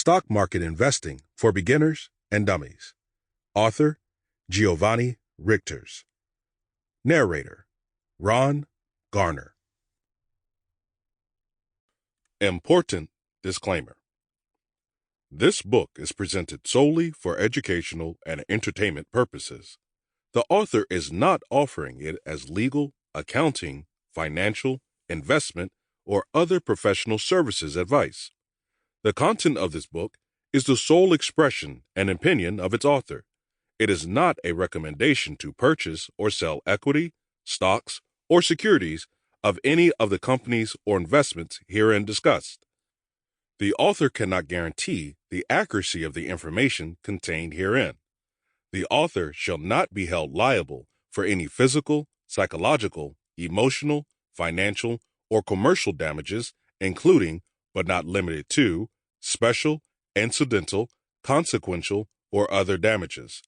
Stock Market Investing for Beginners and Dummies. Author, Giovanni Rigters. Narrator, Garner. Important disclaimer. This book is presented solely for educational and entertainment purposes. The author is not offering it as legal, accounting, financial, investment, or other professional services advice. The content of this book is the sole expression and opinion of its author. It is not a recommendation to purchase or sell equity, stocks, or securities of any of the companies or investments herein discussed. The author cannot guarantee the accuracy of the information contained herein. The author shall not be held liable for any physical, psychological, emotional, financial, or commercial damages, including, but not limited to, special, incidental, consequential, or other damages.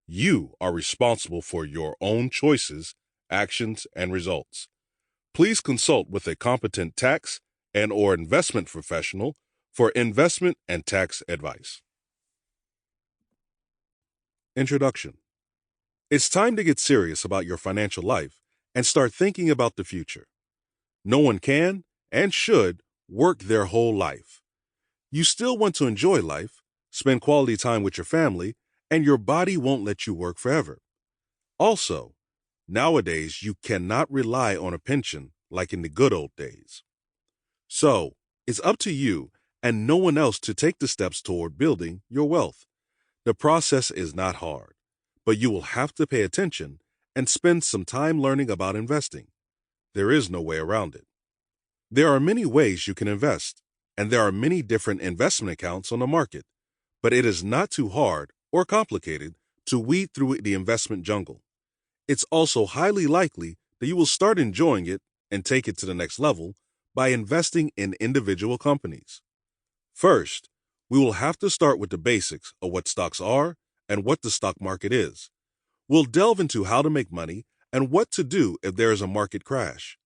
You are responsible for your own choices, actions, and results. Please consult with a competent tax and/or investment professional for investment and tax advice. Introduction. It's time to get serious about your financial life and start thinking about the future. No one can and should work their whole life. You still want to enjoy life, spend quality time with your family, and your body won't let you work forever. Also, nowadays you cannot rely on a pension like in the good old days. So, it's up to you and no one else to take the steps toward building your wealth. The process is not hard, but you will have to pay attention and spend some time learning about investing. There is no way around it. There are many ways you can invest, and there are many different investment accounts on the market, but it is not too hard or complicated to weed through the investment jungle. It's also highly likely that you will start enjoying it and take it to the next level by investing in individual companies. First, we will have to start with the basics of what stocks are and what the stock market is. We'll delve into how to make money and what to do if there is a market crash.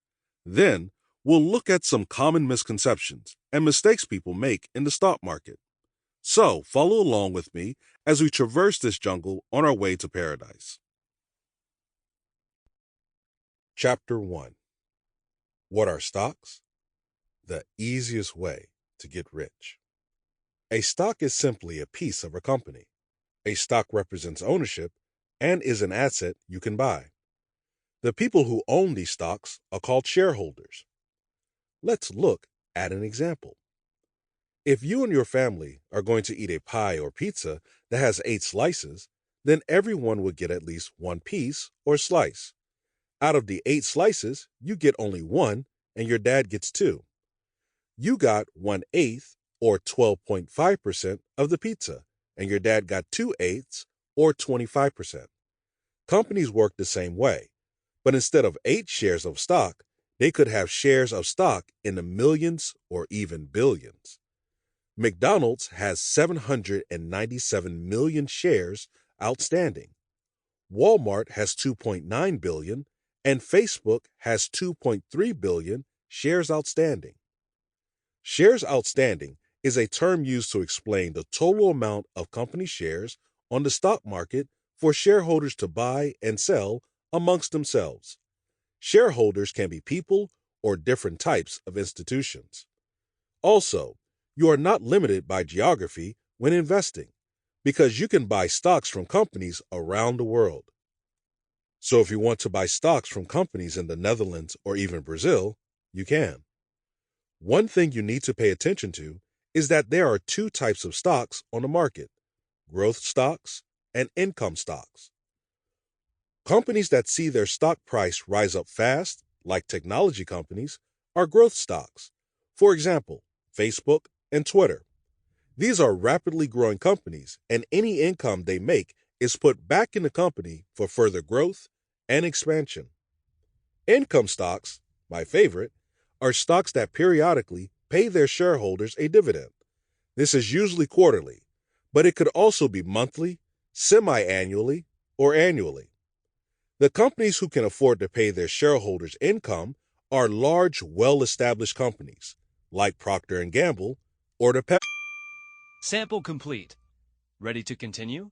Then, we'll look at some common misconceptions and mistakes people make in the stock market. So, follow along with me as we traverse this jungle on our way to paradise. Chapter 1. What are stocks? The easiest way to get rich. A stock is simply a piece of a company. A stock represents ownership and is an asset you can buy. The people who own these stocks are called shareholders. Let's look at an example. If you and your family are going to eat a pie or pizza that has 8 slices, then everyone would get at least 1 piece or slice. Out of the 8 slices, you get only 1 and your dad gets 2. You got 1/8 or 12.5% of the pizza, and your dad got 2/8 or 25%. Companies work the same way, but instead of 8 shares of stock, they could have shares of stock in the millions or even billions. McDonald's has 797 million shares outstanding. Walmart has 2.9 billion, and Facebook has 2.3 billion shares outstanding. Shares outstanding is a term used to explain the total amount of company shares on the stock market for shareholders to buy and sell amongst themselves. Shareholders can be people or different types of institutions. Also, you are not limited by geography when investing, because you can buy stocks from companies around the world. So if you want to buy stocks from companies in the Netherlands or even Brazil, you can. One thing you need to pay attention to is that there are 2 types of stocks on the market: growth stocks and income stocks. Companies that see their stock price rise up fast, like technology companies, are growth stocks. For example, Facebook and Twitter. These are rapidly growing companies, and any income they make is put back in the company for further growth and expansion. Income stocks, my favorite, are stocks that periodically pay their shareholders a dividend. This is usually quarterly, but it could also be monthly, semi-annually, or annually. The companies who can afford to pay their shareholders income are large, well-established companies, like Procter & Gamble or the Sample complete. Ready to continue?